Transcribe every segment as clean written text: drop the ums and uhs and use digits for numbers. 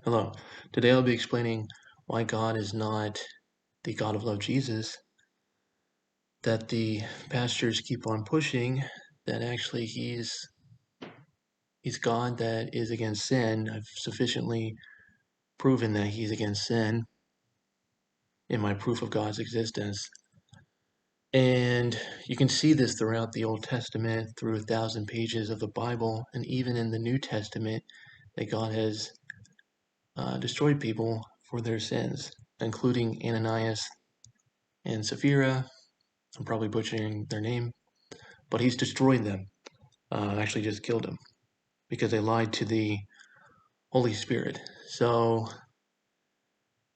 Hello. Today I'll be explaining why God is not the God of love Jesus that the pastors keep on pushing, that actually he's God that is against sin. I've sufficiently proven that he's against sin in my proof of God's existence. And you can see this throughout the Old Testament, through 1,000 pages of the Bible, and even in the New Testament, that God has destroyed people for their sins, including Ananias and Sapphira. I'm probably butchering their name, but he's destroyed them. Actually, just killed them because they lied to the Holy Spirit. So,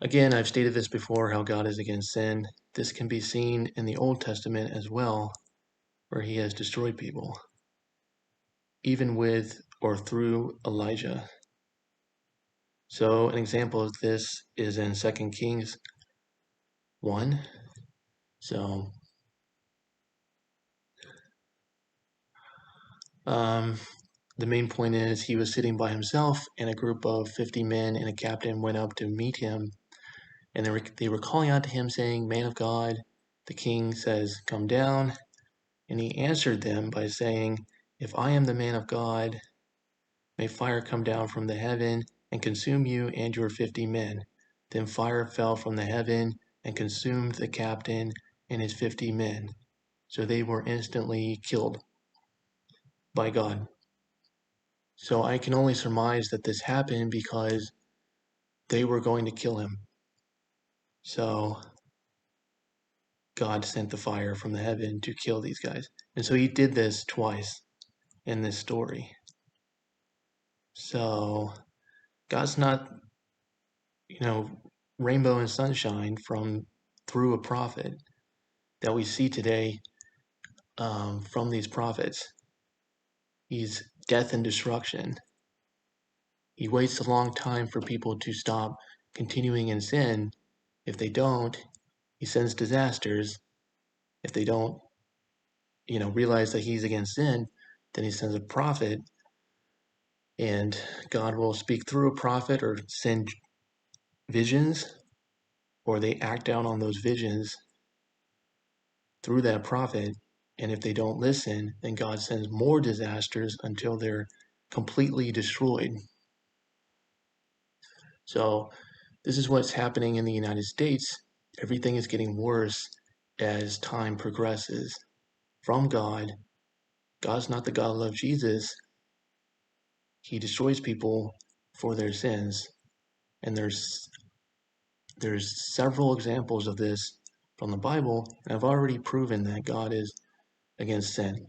again, I've stated this before how God is against sin. This can be seen in the Old Testament as well, where he has destroyed people, even with or through Elijah. So, an example of this is in 2 Kings 1. So, um, the main point is he was sitting by himself, and a group of 50 men and a captain went up to meet him. And they were calling out to him, saying, "Man of God." The king says, "Come down." And he answered them by saying, "If I am the man of God, may fire come down from the heaven and consume you and your 50 men. Then fire fell from the heaven and consumed the captain and his 50 men. So they were instantly killed by God. So I can only surmise that this happened because they were going to kill him. So God sent the fire from the heaven to kill these guys. And so he did this twice in this story. So God's not, you know, rainbow and sunshine from through a prophet that we see today from these prophets. He's death and destruction. He waits a long time for people to stop continuing in sin. If they don't, he sends disasters. If they don't, realize that he's against sin, then he sends a prophet, and God will speak through a prophet or send visions, or they act out on those visions through that prophet. And if they don't listen, then God sends more disasters until they're completely destroyed. So this is what's happening in the United States. Everything is getting worse as time progresses from God. God's not the God of love Jesus. He destroys people for their sins. And there's several examples of this from the Bible, and I've already proven that God is against sin.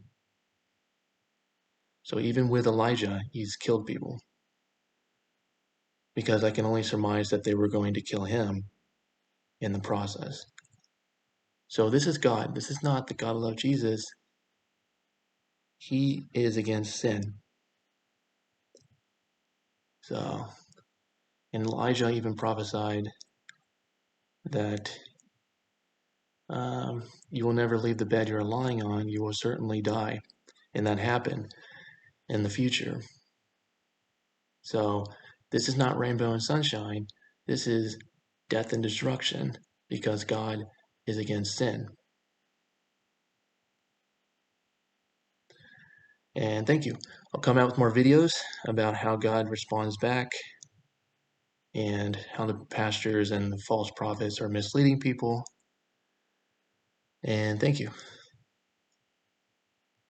So even with Elijah, he's killed people because I can only surmise that they were going to kill him in the process. So this is God. This is not the God of love Jesus. He is against sin. So, and Elijah even prophesied that you will never leave the bed you're lying on. You will certainly die. And that happened in the future. So this is not rainbow and sunshine. This is death and destruction because God is against sin. And thank you. I'll come out with more videos about how God responds back and how the pastors and the false prophets are misleading people. And thank you.